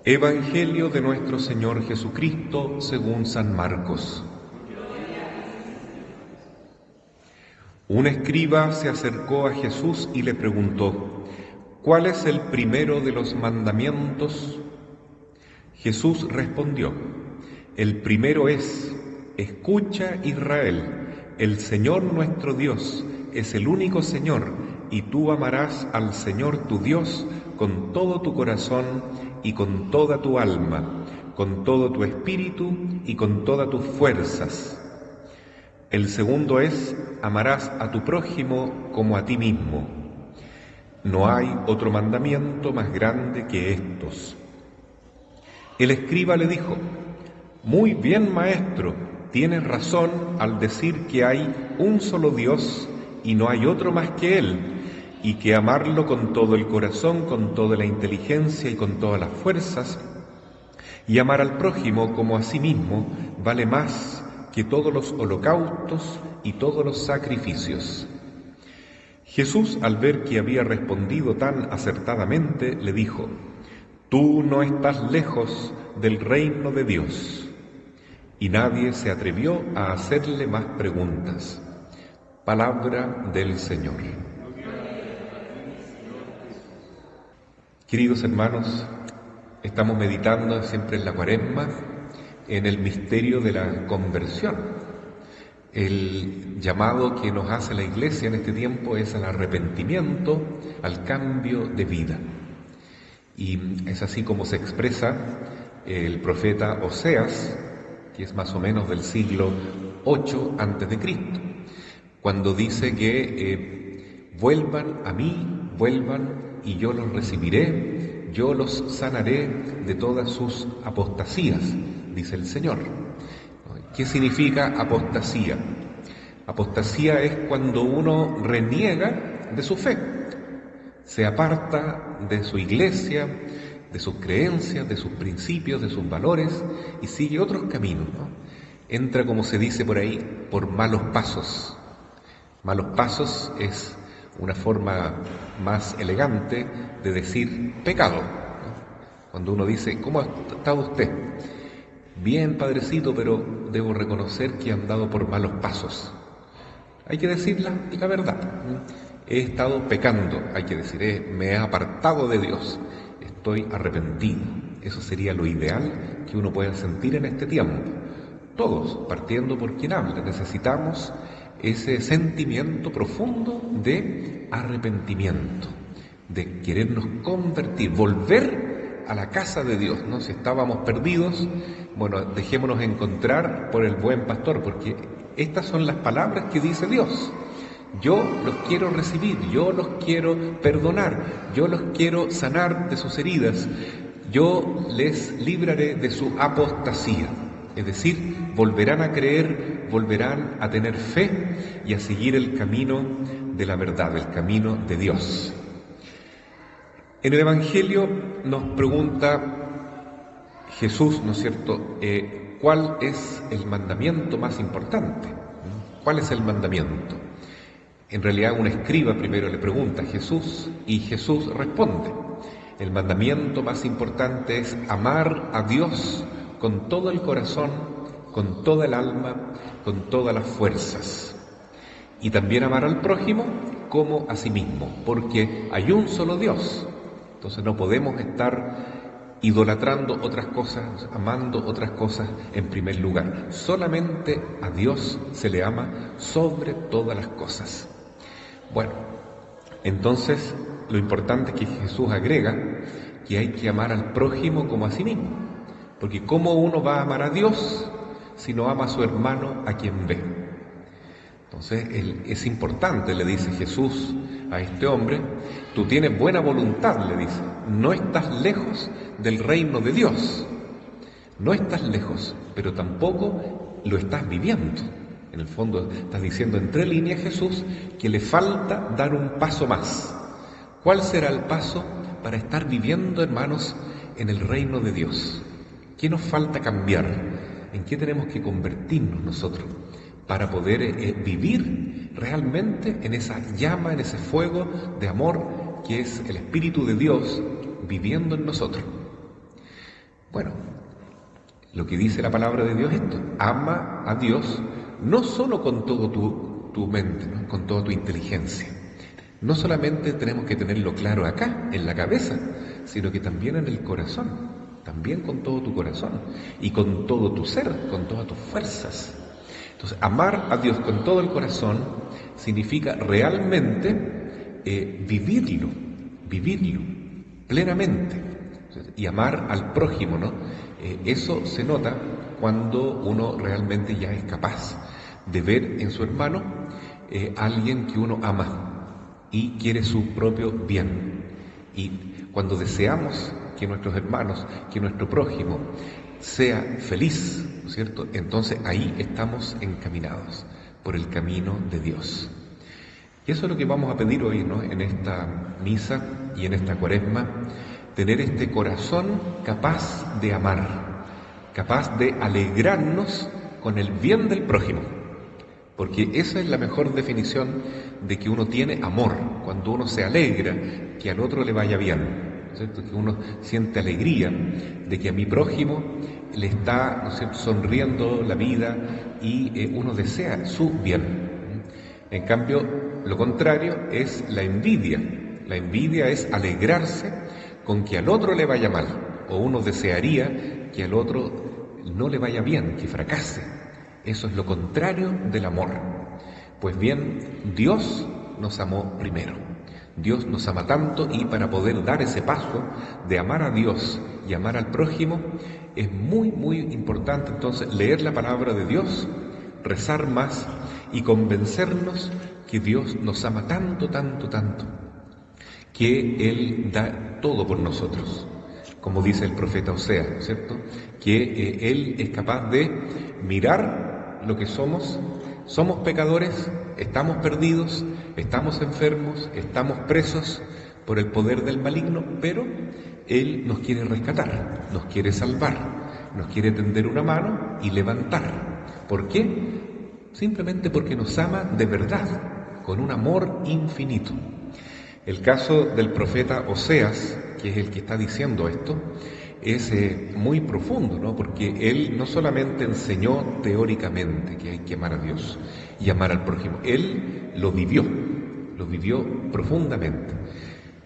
Evangelio de nuestro Señor Jesucristo según San Marcos. Un escriba se acercó a Jesús y le preguntó: ¿cuál es el primero de los mandamientos? Jesús respondió: el primero es: escucha, Israel, el Señor nuestro Dios es el único Señor, y tú amarás al Señor tu Dios con todo tu corazón y con toda tu alma, con todo tu espíritu y con todas tus fuerzas. El segundo es: amarás a tu prójimo como a ti mismo. No hay otro mandamiento más grande que estos. El escriba le dijo: muy bien, maestro, tienes razón al decir que hay un solo Dios y no hay otro más que Él, y que amarlo con todo el corazón, con toda la inteligencia y con todas las fuerzas, y amar al prójimo como a sí mismo, vale más que todos los holocaustos y todos los sacrificios. Jesús, al ver que había respondido tan acertadamente, le dijo: tú no estás lejos del reino de Dios. Y nadie se atrevió a hacerle más preguntas. Palabra del Señor. Queridos hermanos, estamos meditando siempre en la Cuaresma en el misterio de la conversión. El llamado que nos hace la Iglesia en este tiempo es al arrepentimiento, al cambio de vida. Y es así como se expresa el profeta Oseas, que es más o menos del siglo VIII a.C., cuando dice que vuelvan a mí, vuelvan y yo los recibiré, yo los sanaré de todas sus apostasías, dice el Señor. ¿Qué significa apostasía? Apostasía es cuando uno reniega de su fe, se aparta de su iglesia, de sus creencias, de sus principios, de sus valores y sigue otros caminos, ¿no? Entra, como se dice por ahí, por malos pasos. Malos pasos es una forma más elegante de decir pecado, ¿no? Cuando uno dice: ¿cómo ha estado usted? Bien, padrecito, pero debo reconocer que he andado por malos pasos. Hay que decir la verdad. He estado pecando, hay que decir, me he apartado de Dios, estoy arrepentido. Eso sería lo ideal que uno pueda sentir en este tiempo. Todos, partiendo por quien habla, necesitamos ese sentimiento profundo de arrepentimiento, de querernos convertir, volver a la casa de Dios, ¿no? Si estábamos perdidos, bueno, dejémonos encontrar por el buen pastor, porque estas son las palabras que dice Dios. Yo los quiero recibir, yo los quiero perdonar, yo los quiero sanar de sus heridas, yo les libraré de su apostasía. Es decir, volverán a creer, volverán a tener fe y a seguir el camino de la verdad, el camino de Dios. En el Evangelio nos pregunta Jesús, ¿no es cierto?, ¿cuál es el mandamiento más importante? ¿Cuál es el mandamiento? En realidad un escriba primero le pregunta a Jesús y Jesús responde: el mandamiento más importante es amar a Dios con todo el corazón, con toda el alma, con todas las fuerzas. Y también amar al prójimo como a sí mismo, porque hay un solo Dios. Entonces no podemos estar idolatrando otras cosas, amando otras cosas en primer lugar. Solamente a Dios se le ama sobre todas las cosas. Bueno, entonces lo importante es que Jesús agrega que hay que amar al prójimo como a sí mismo, porque ¿cómo uno va a amar a Dios si no ama a su hermano a quien ve? Entonces es importante, le dice Jesús a este hombre: tú tienes buena voluntad, le dice, no estás lejos del reino de Dios, no estás lejos, pero tampoco lo estás viviendo. En el fondo estás diciendo entre líneas Jesús que le falta dar un paso más. ¿Cuál será el paso para estar viviendo, hermanos, en el reino de Dios? ¿Qué nos falta cambiar? ¿En qué tenemos que convertirnos nosotros para poder vivir realmente en esa llama, en ese fuego de amor que es el Espíritu de Dios viviendo en nosotros? Bueno, lo que dice la palabra de Dios es esto: ama a Dios no solo con todo tu mente, ¿no?, con toda tu inteligencia. No solamente tenemos que tenerlo claro acá, en la cabeza, sino que también en el corazón, también con todo tu corazón y con todo tu ser, con todas tus fuerzas. Entonces, amar a Dios con todo el corazón significa realmente vivirlo plenamente. Y amar al prójimo, ¿no? Eso se nota cuando uno realmente ya es capaz de ver en su hermano a alguien que uno ama y quiere su propio bien. Y cuando deseamos que nuestros hermanos, que nuestro prójimo sea feliz, ¿no es cierto?, entonces ahí estamos encaminados por el camino de Dios. Y eso es lo que vamos a pedir hoy, ¿no?, en esta misa y en esta Cuaresma: tener este corazón capaz de amar, capaz de alegrarnos con el bien del prójimo. Porque esa es la mejor definición de que uno tiene amor, cuando uno se alegra que al otro le vaya bien, ¿no es cierto?, que uno siente alegría de que a mi prójimo le está, ¿no es cierto?, sonriendo la vida y uno desea su bien. En cambio, lo contrario es la envidia. La envidia es alegrarse con que al otro le vaya mal, o uno desearía que al otro no le vaya bien, que fracase. Eso es lo contrario del amor. Pues bien, Dios nos amó primero. Dios nos ama tanto, y para poder dar ese paso de amar a Dios y amar al prójimo es muy, muy importante entonces leer la palabra de Dios, rezar más y convencernos que Dios nos ama tanto, tanto, tanto, que Él da todo por nosotros. Como dice el profeta Oseas, ¿cierto?, que Él es capaz de mirar lo que somos pecadores, estamos perdidos, estamos enfermos, estamos presos por el poder del maligno, pero Él nos quiere rescatar, nos quiere salvar, nos quiere tender una mano y levantar. ¿Por qué? Simplemente porque nos ama de verdad, con un amor infinito. El caso del profeta Oseas, que es el que está diciendo esto, es muy profundo, ¿no?, porque él no solamente enseñó teóricamente que hay que amar a Dios y amar al prójimo, él lo vivió profundamente.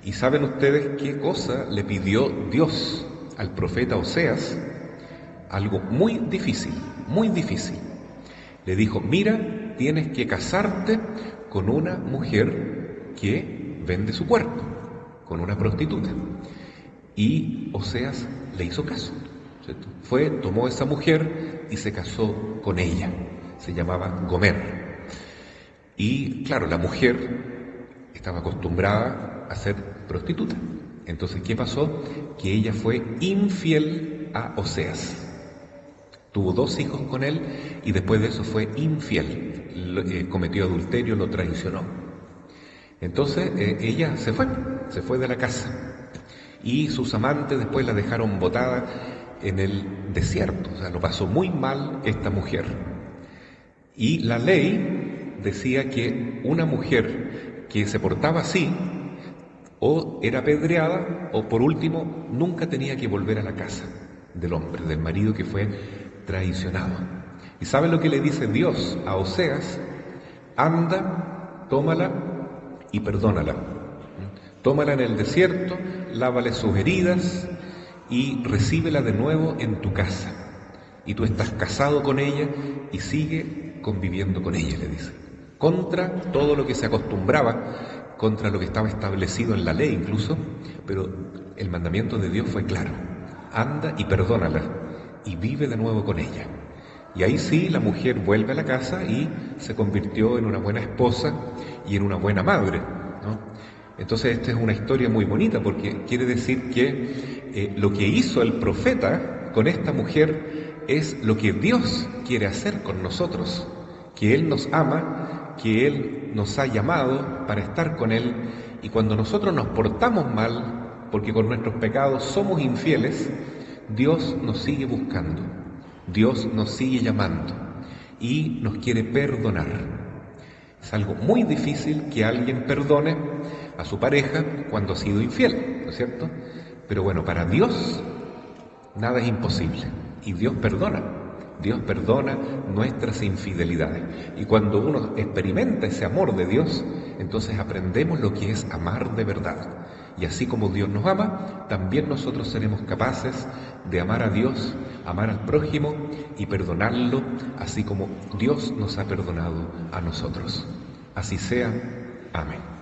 ¿Y saben ustedes qué cosa le pidió Dios al profeta Oseas? Algo muy difícil, muy difícil. Le dijo: mira, tienes que casarte con una mujer que vende su cuerpo, con una prostituta. Y Oseas le hizo caso, ¿cierto? Tomó esa mujer y se casó con ella. Se llamaba Gomer. Y claro, la mujer estaba acostumbrada a ser prostituta. Entonces, ¿qué pasó? Que ella fue infiel a Oseas. Tuvo 2 hijos con él y después de eso fue infiel. Cometió adulterio, lo traicionó. Entonces ella se fue de la casa. Y sus amantes después la dejaron botada en el desierto. O sea, lo pasó muy mal esta mujer. Y la ley decía que una mujer que se portaba así o era apedreada, o por último nunca tenía que volver a la casa del hombre, del marido que fue traicionado. ¿Y saben lo que le dice Dios a Oseas? Anda, tómala y perdónala. Tómala en el desierto, lávale sus heridas y recíbela de nuevo en tu casa. Y tú estás casado con ella y sigue conviviendo con ella, le dice. Contra todo lo que se acostumbraba, contra lo que estaba establecido en la ley incluso, pero el mandamiento de Dios fue claro: anda y perdónala y vive de nuevo con ella. Y ahí sí, la mujer vuelve a la casa y se convirtió en una buena esposa y en una buena madre, ¿no? Entonces esta es una historia muy bonita, porque quiere decir que lo que hizo el profeta con esta mujer es lo que Dios quiere hacer con nosotros, que Él nos ama, que Él nos ha llamado para estar con Él, y cuando nosotros nos portamos mal, porque con nuestros pecados somos infieles, Dios nos sigue buscando, Dios nos sigue llamando y nos quiere perdonar. Es algo muy difícil que alguien perdone a su pareja cuando ha sido infiel, ¿no es cierto? Pero bueno, para Dios Nada es imposible. Y Dios perdona. Dios perdona nuestras infidelidades. Y cuando uno experimenta ese amor de Dios, entonces aprendemos lo que es amar de verdad. Y así como Dios nos ama, también nosotros seremos capaces de amar a Dios, amar al prójimo y perdonarlo, así como Dios nos ha perdonado a nosotros. Así sea. Amén.